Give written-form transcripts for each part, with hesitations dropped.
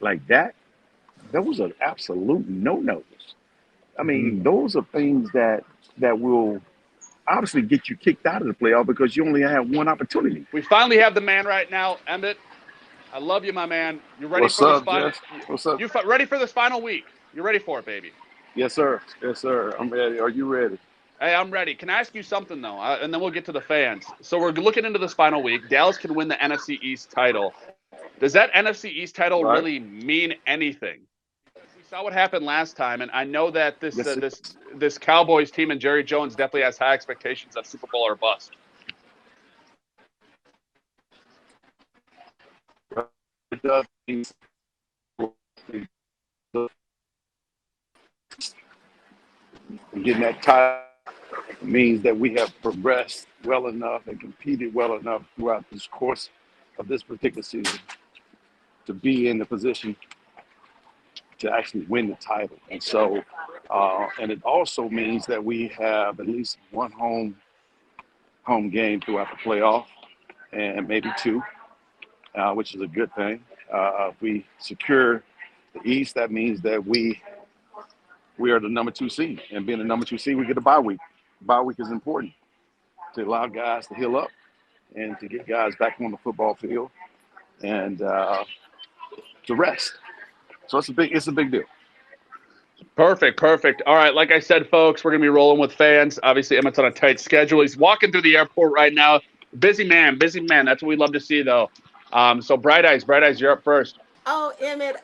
like that, those are absolute no-nos. I Hmm. mean, those are things that will obviously get you kicked out of the playoff because you only have one opportunity. We finally have the man right now, Emmitt. I love you, my man. You ready What's for this up, final? Jess? What's up? Ready for this final week? You ready for it, baby? Yes, sir. Yes, sir. I'm ready. Are you ready? Hey, I'm ready. Can I ask you something though, and then we'll get to the fans. So we're looking into this final week. Dallas can win the NFC East title. Does that NFC East title Right? really mean anything? Because we saw what happened last time, and I know that this Yes, this Cowboys team and Jerry Jones definitely has high expectations of Super Bowl or bust. it does. Getting that title means that we have progressed well enough and competed well enough throughout this course of this particular season to be in the position to actually win the title. And so, and it also means that we have at least one home game throughout the playoff, and maybe two, which is a good thing. If we secure the East, that means that we are the number two seed, and being the number two seed, we get a bye week. Bye week is important to allow guys to heal up and to get guys back on the football field and to rest. So it's a big deal. Perfect, perfect. All right, like I said, folks, we're gonna be rolling with fans. Obviously, Emmett's on a tight schedule. He's walking through the airport right now. Busy man, busy man. That's what we love to see, though. So Bright Eyes, you're up first. Oh, Emmett,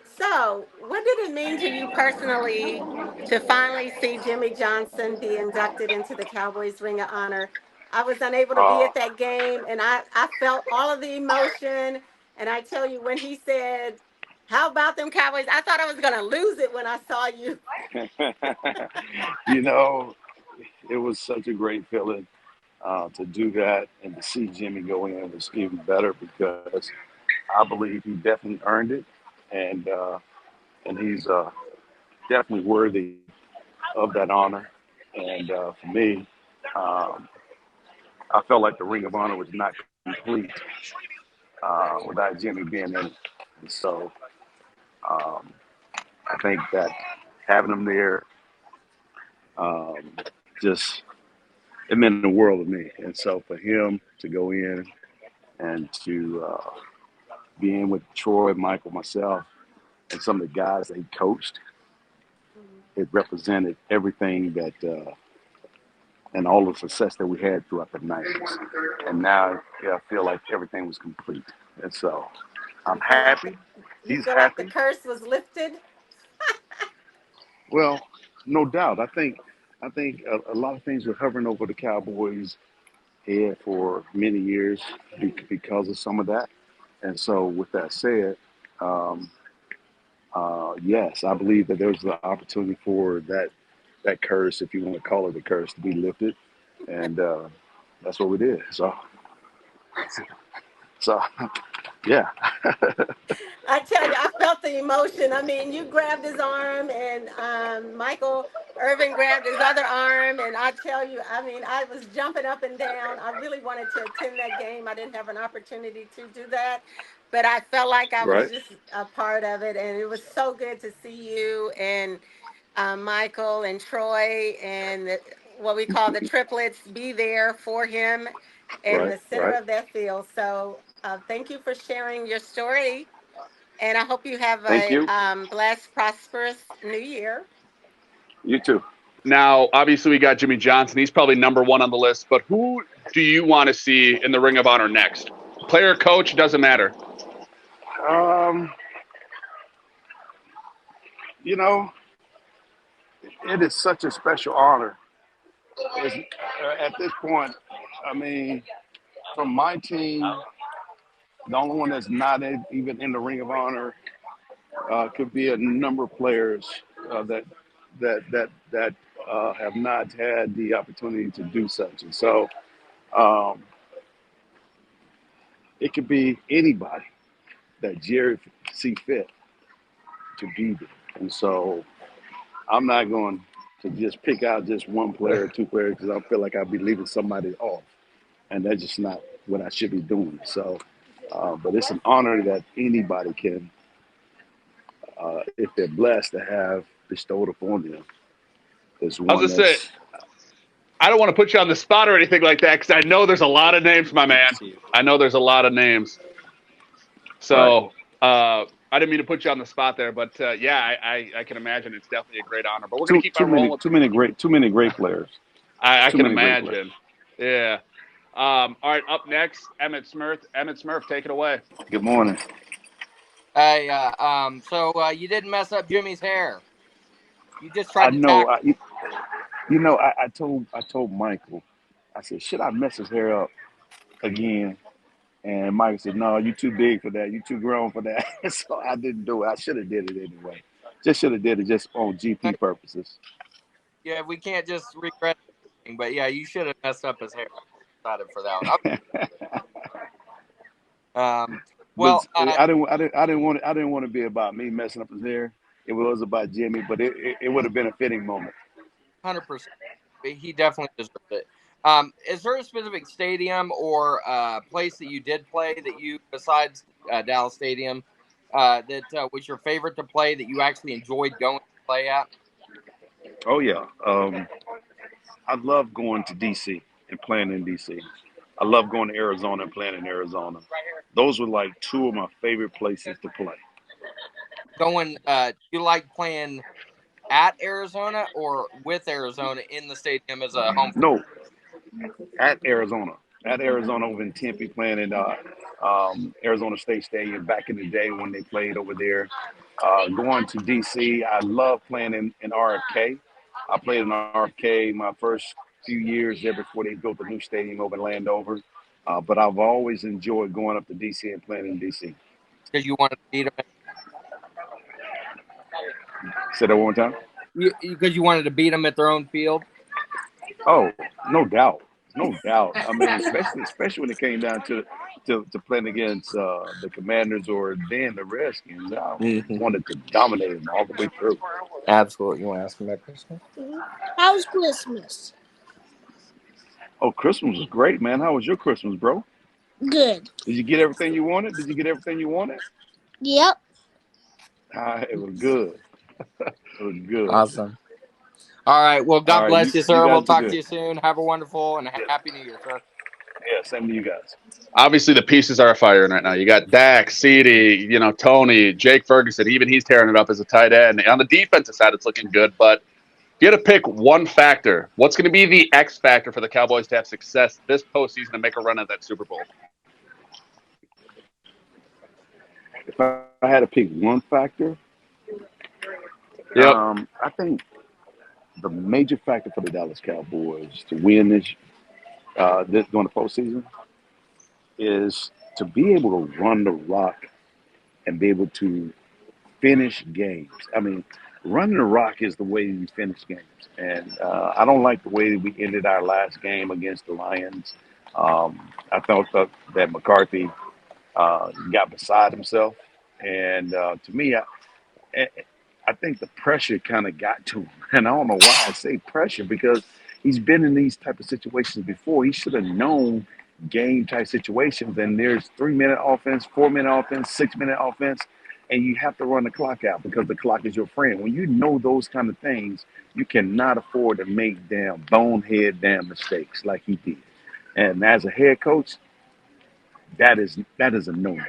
so what did it mean to you personally to finally see Jimmy Johnson be inducted into the Cowboys Ring of Honor? I was unable to be Uh, at that game, and I felt all of the emotion. And I tell you, when he said, "How about them Cowboys?" I thought I was going to lose it when I saw you. you know, it was such a great feeling to do that and to see Jimmy go in was even better because I believe he definitely earned it, and he's definitely worthy of that honor. And for me, um, I felt like the Ring of Honor was not complete without Jimmy being in it. And so um, I think that having him there um, just it meant the world to me. And so for him to go in and to be in with Troy, Michael, myself, and some of the guys that he coached, Mhm. it represented everything that and all the success that we had throughout the 90s. And now I feel like everything was complete. And so I'm You feel like happy. you He's feel like the happy. curse was lifted? Well, no doubt. I think a lot of things were hovering over the Cowboys' head for many years because of some of that. And so, with that said, um, yes, I believe that there's an opportunity for that curse, if you want to call it a curse, to be lifted, and that's what we did. So yeah, I tell you, I felt the emotion. I mean, you grabbed his arm, and Michael Irvin grabbed his other arm, and I tell you, I mean, I was jumping up and down. I really wanted to attend that game. I didn't have an opportunity to do that, but I felt like I was right, just a part of it, and it was so good to see you and Michael and Troy and what we call the triplets be there for him in right, the center right. of that field. So thank you for sharing your story, and I hope you have Thank a you. blessed, prosperous new year. You too. Now, obviously, we got Jimmy Johnson. He's probably number one on the list. But who do you want to see in the Ring of Honor next? Player, coach, doesn't matter. Um, you know, it is such a special honor. At this point, I mean, from my team, the only one that's not even in the Ring of Honor could be a number of players that have not had the opportunity to do such. And so um, it could be anybody that Jerry see fit to be there. And so I'm not going to just pick out just one player or two players because I feel like I'll be leaving somebody off. And that's just not what I should be doing. So, but it's an honor that anybody if they're blessed to have bestowed upon them, is I was one gonna say, that's I don't want to put you on the spot or anything like that because I know there's a lot of names, my man. I know there's a lot of names. right. So I didn't mean to put you on the spot there, but yeah, I can imagine it's definitely a great honor. But we're gonna Too keep too on rolling many with. too many great players. I Too can many great players. imagine. Yeah. All right. Up next, Emmitt Smith. Emmitt Smith, take it away. Good morning. Hey, so you didn't mess up Jimmy's hair. You just I tried to know. tackle. I told Michael. I said, should I mess his hair up again? And Michael said, no, you too big for that. You too grown for that. So I didn't do it. I should have did it anyway. Just should have did it just on GP purposes. Yeah, we can't just regret anything, but yeah, you should have messed up his hair. I'm excited for that one. Um, But well, I didn't want to be about me messing up his hair. It was about Jimmy, but it would have been a fitting moment. 100%. He definitely deserved it. Is there a specific stadium or place that you did play that you, besides Dallas Stadium, that was your favorite to play that you actually enjoyed going to play at? Oh yeah. I love going to DC and playing in DC. I love going to Arizona and playing in Arizona. Those were like two of my favorite places to play. You like playing at Arizona or with Arizona in the stadium as a home? No, at Arizona. At Arizona over in Tempe, playing in Arizona State Stadium back in the day when they played over there. Going to DC, I love playing in RFK. I played in RFK my first few years there before they built the new stadium over in Landover. But I've always enjoyed going up to DC and playing in DC. Because you wanted to beat them. Say that one more time. Because you wanted to beat them at their own field. Oh, no doubt, no doubt. I mean, especially when it came down to playing against the Commanders or then the Redskins. I wanted to dominate them all the way through. Absolutely. You want to ask me about Christmas? How's Christmas? Oh, Christmas was great, man. How was your Christmas, bro? Good. Did you get everything you wanted? Did you get everything you wanted? Yep. It was good. It was good. Awesome. All right. Well, All God right, bless you, you sir. guys We'll be talk to good. you soon. Have a wonderful and Yeah, happy New Year, sir. yeah. Same to you guys. Obviously, the pieces are firing right now. You got Dak, CeeDee, Tony, Jake Ferguson. Even he's tearing it up as a tight end. On the defensive side, it's looking good. But if you had to pick one factor, what's going to be the X factor for the Cowboys to have success this postseason and make a run at that Super Bowl? If I had to pick one factor, Yep. I think the major factor for the Dallas Cowboys to win this during the postseason is to be able to run the rock and be able to finish games. I mean, running the rock is the way you finish games. And I don't like the way that we ended our last game against the Lions. I felt that McCarthy got beside himself. And to me, I think the pressure kind of got to him. And I don't know why I say pressure because he's been in these type of situations before. He should have known game type situations. And there's 3 minute offense, 4 minute offense, 6 minute offense. And you have to run the clock out because the clock is your friend. When you know those kind of things, you cannot afford to make damn bonehead damn mistakes like he did. And as a head coach, that is a no no.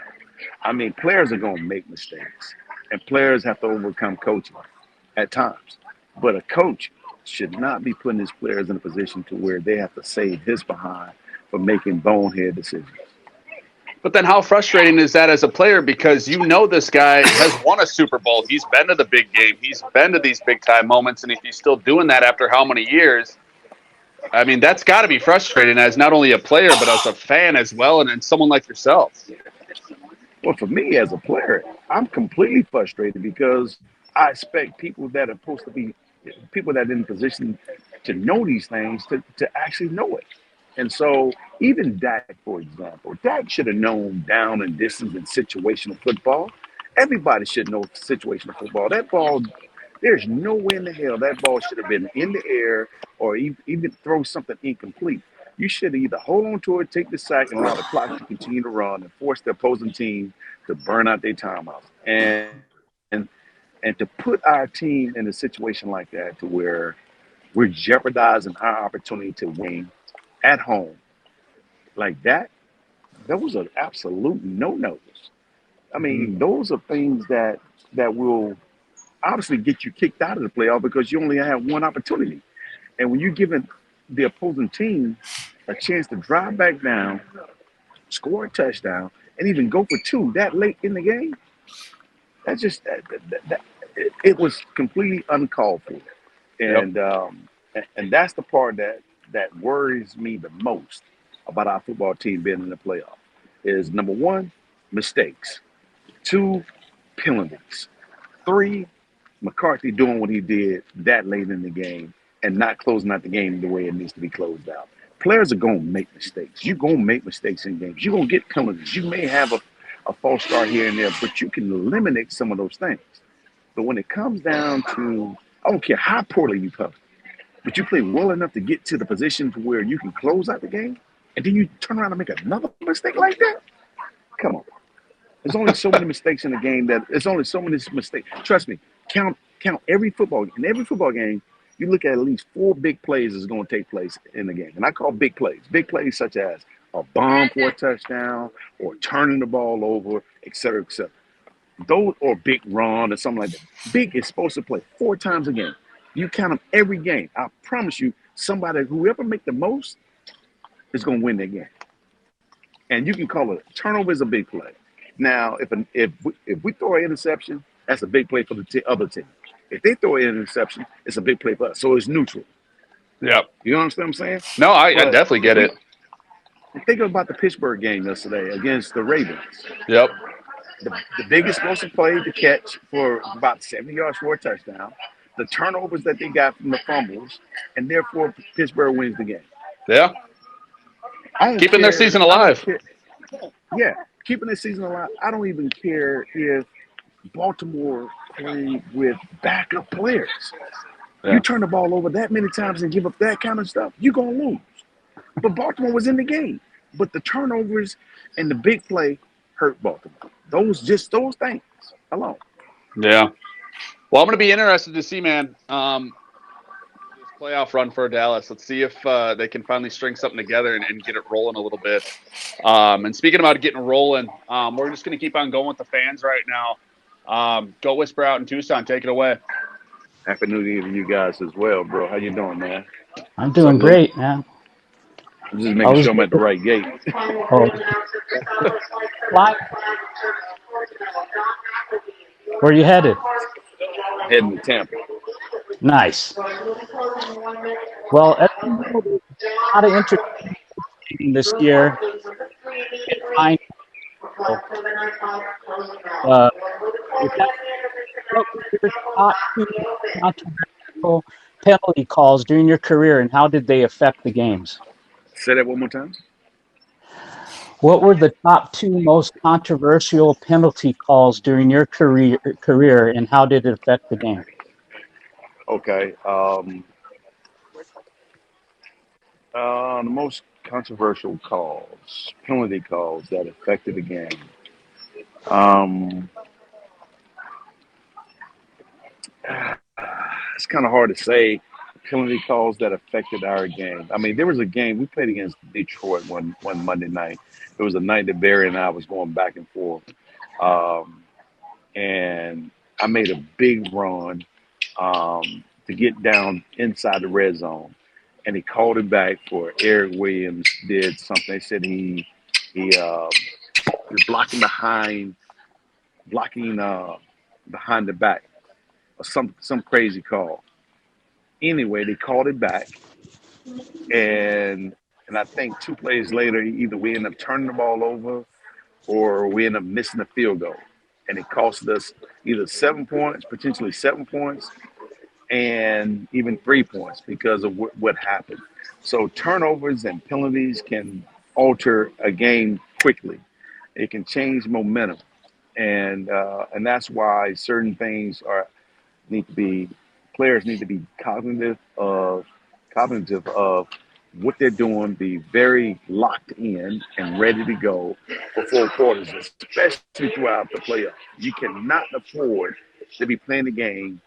I mean, players are going to make mistakes, and players have to overcome coaching at times. But a coach should not be putting his players in a position to where they have to save his behind for making bonehead decisions. But then how frustrating is that as a player? Because this guy has won a Super Bowl. He's been to the big game. He's been to these big time moments. And if he's still doing that after how many years, I mean, that's got to be frustrating as not only a player, but as a fan as well. And someone like yourself. Well, for me as a player, I'm completely frustrated because I expect people that are supposed to be people that are in position to know these things to actually know it. And so even Dak, for example, Dak should have known down and distance and situational football. Everybody should know situational football. That ball, there's no way in the hell that ball should have been in the air or even throw something incomplete. You should either hold on to it, take the sack, and allow the clock to continue to run and force the opposing team to burn out their timeouts. And And to put our team in a situation like that to where we're jeopardizing our opportunity to win at home like that, those are absolute no-nos. I Mhm. mean, those are things that will obviously get you kicked out of the playoff because you only have one opportunity. And when you're giving the opposing team a chance to drive back down, score a touchdown, and even go for two that late in the game, that's just it was completely uncalled for. Yep. And that's the part that worries me the most about our football team being in the playoff is number one, mistakes, two, penalties, three, McCarthy doing what he did that late in the game and not closing out the game the way it needs to be closed out. Players are going to make mistakes. You're going to make mistakes in games. You're going to get penalties. You may have a false start here and there, but you can eliminate some of those things. But when it comes down to, I don't care how poorly you play, but you play well enough to get to the position to where you can close out the game, and then you turn around and make another mistake like that? Come on. There's only so many mistakes in the game that there's only so many mistakes. Trust me, count every football in every football game. You look at least four big plays that's going to take place in the game, and I call big plays. Big plays such as a bomb for a touchdown, or turning the ball over, et cetera, et cetera. Those or big run or something like that. Big is supposed to play four times a game. You count them every game. I promise you, somebody whoever make the most is going to win that game. And you can call it turnover is a big play. Now, if we throw an interception, that's a big play for the other team. If they throw an interception, it's a big play for us. So it's neutral. Yep. You understand what I'm saying? No, I But definitely get it. think about the Pittsburgh game yesterday against the Ravens. Yep. The big explosive play to catch for about 70 yards for a touchdown, the turnovers that they got from the fumbles, and therefore Pittsburgh wins the game. Yeah. I don't Keeping their care. season I don't alive. care. Yeah, keeping the season alive. I don't even care if Baltimore played with backup players. You Yeah. turn the ball over that many times and give up that kind of stuff, you're gonna lose. But Baltimore was in the game. But the turnovers and the big play hurt Baltimore. Those things alone. Yeah. Well, I'm going to be interested to see, man, this playoff run for Dallas. Let's see if they can finally string something together and get it rolling a little bit. And speaking about getting rolling, we're just going to keep on going with the fans right now. Go Whisper out in Tucson. Take it away. Happy New Year to you guys as well, bro. How you doing, man? I'm doing Salute. great, man. I'm just I making was sure I'm at the right gate. oh, fly. Where you headed? Heading to Tampa. Nice. Well, as you know, there's a lot of entertaining this year. It's fine. Uh, with that, what were your top two controversial penalty calls during your career, and how did they affect the games? Say that one more time. What were the top two most controversial penalty calls during your career, and how did it affect the game? Okay. The most controversial calls, penalty calls that affected the game. Um, it's kind of hard to say penalty calls that affected our game. I mean, there was a game we played against Detroit one Monday night. It was a night that Barry and I was going back and forth, um, and I made a big run to get down inside the red zone, and he called it back for Eric Williams. Did something? They said he was blocking behind the back, or some crazy call. Anyway, they called it back, and I think two plays later, either we end up turning the ball over or we end up missing a field goal, and it cost us either 7 points, potentially 7 points, and even 3 points because of what happened. So turnovers and penalties can alter a game quickly. It can change momentum, and that's why certain things are need to be players need to be cognitive of what they're doing, be very locked in and ready to go for four quarters, especially throughout the playoffs. You cannot afford to be playing the game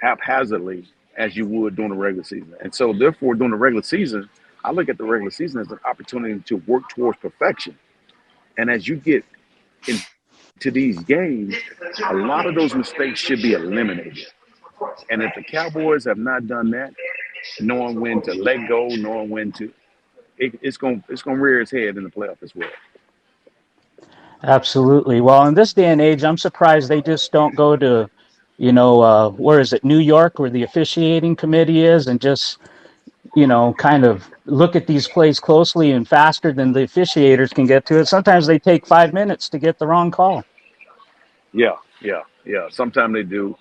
haphazardly as you would during the regular season. And so, therefore, during the regular season, I look at the regular season as an opportunity to work towards perfection. And as you get into these games, a lot of those mistakes should be eliminated. And if the Cowboys have not done that, knowing when to let go, knowing when to, it's gonna rear its head in the playoff as well. Absolutely. Well, in this day and age, I'm surprised they just don't go to, where is it, New York, where the officiating committee is, and just, kind of look at these plays closely and faster than the officiators can get to it. Sometimes they take 5 minutes to get the wrong call. Yeah, yeah. Sometimes they do.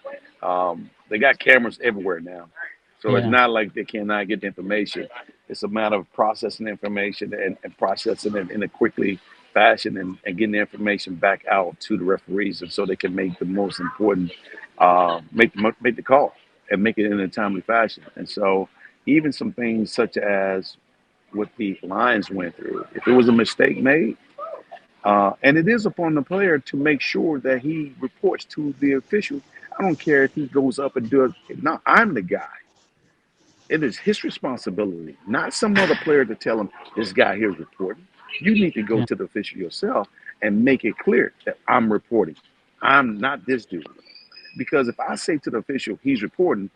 They got cameras everywhere now, so it's Yeah. not like they cannot get the information. It's a matter of processing the information and processing it in a quickly fashion and getting the information back out to the referees, and so they can make the most important, make the call and make it in a timely fashion. And so, even some things such as what the Lions went through, if it was a mistake made. And it is upon the player to make sure that he reports to the official. I don't care if he goes up and does it. No, I'm the guy. It is his responsibility, not some other player to tell him this guy here is reporting. You need to go Yeah. to the official yourself and make it clear that I'm reporting. I'm not this dude. Because if I say to the official he's reporting,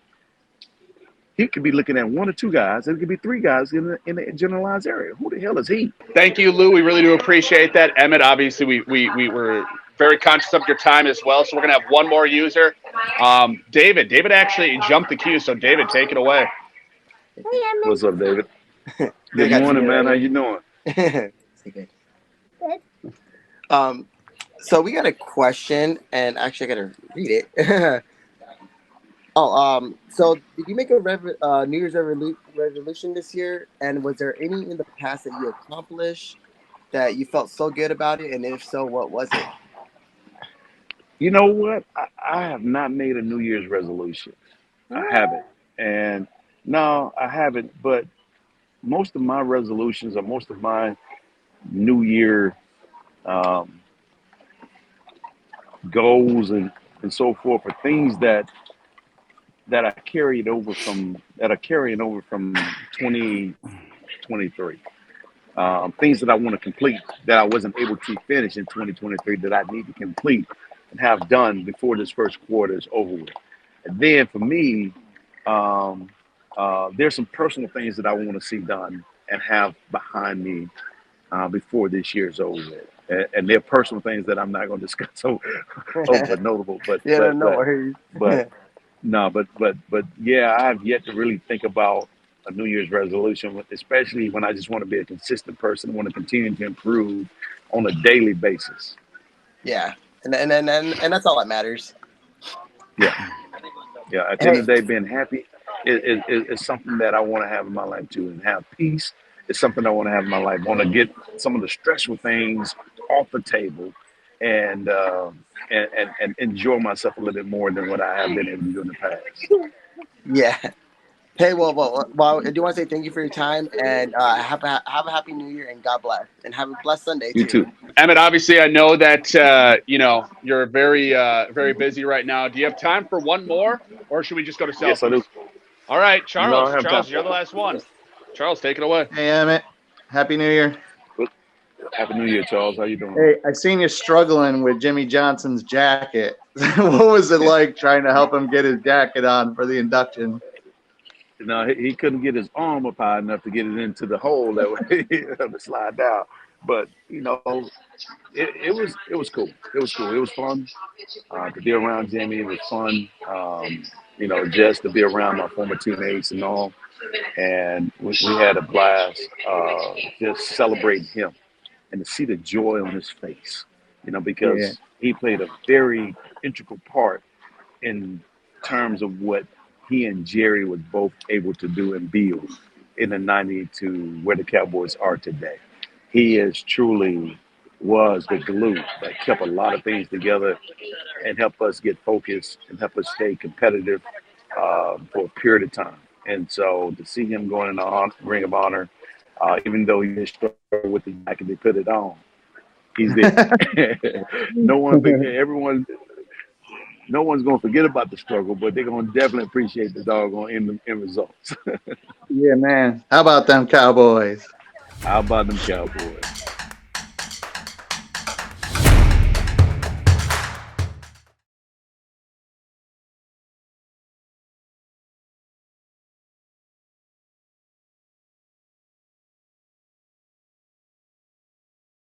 he could be looking at one or two guys, and it could be three guys in the generalized area. Who the hell is he? Thank you, Lou. We really do appreciate that. Emmitt, obviously, we were very conscious of your time as well. So we're going to have one more user. David. David actually jumped the queue. So, David, take it away. What's up, David? They Good got morning, you man. How right you doing? here. Okay. Um, so we got a question, and actually, I gotta read it. So did you make a New Year's resolution this year? And was there any in the past that you accomplished that you felt so good about it? And if so, what was it? You know what? I have not made a New Year's resolution. I haven't. And no, I haven't. But most of my resolutions or most of my New Year um, goals and so forth are things that I carried over from that are carrying over from 2023. Things that I want to complete that I wasn't able to finish in 2023 that I need to complete and have done before this first quarter is over with. And then for me, um, there's some personal things that I want to see done and have behind me before this year's over with. And they're personal things that I'm not going to discuss over notable, Yeah, no worries. but no, but yeah, I have yet to really think about a New Year's resolution, especially when I just want to be a consistent person, want to continue to improve on a daily basis. Yeah, and that's all that matters. Yeah, yeah. At the end Hey, of the day, being happy is something that I want to have in my life too, and have peace is something I want to have in my life. I want to get some of the stressful things off the table, and and enjoy myself a little bit more than what I have been able to do in the past. yeah. Hey, well, I do want to say thank you for your time, and have a happy New Year, and God bless, and have a blessed Sunday You too. too. Emmitt, obviously, I know that you're very very busy right now. Do you have time for one more, or should we just go to Yes, I do. selfies? All right, No, Charles. I have time. Charles, you're the last one. Charles, take it away. Hey, Emmett. Happy New Year. Happy New Year, Charles. How you doing? Hey, I seen you struggling with Jimmy Johnson's jacket. What was it like trying to help him get his jacket on for the induction? No, he couldn't get his arm up high enough to get it into the hole that way he had to slide down. But it was cool. It was cool. It was fun to be around Jimmy. It was fun, just to be around my former teammates and all. And we had a blast just celebrating him and to see the joy on his face, Yeah. because he played a very integral part in terms of what he and Jerry was both able to do and build in the 90s to where the Cowboys are today. He is truly was the glue that kept a lot of things together and helped us get focused and help us stay competitive for a period of time. And so to see him going in the Ring of Honor, even though he didn't struggle with the jacket, they put it on. He's there. No one, everyone. no one's gonna forget about the struggle, but they're gonna definitely appreciate the doggone end results. Yeah, man. How about them Cowboys? How about them Cowboys?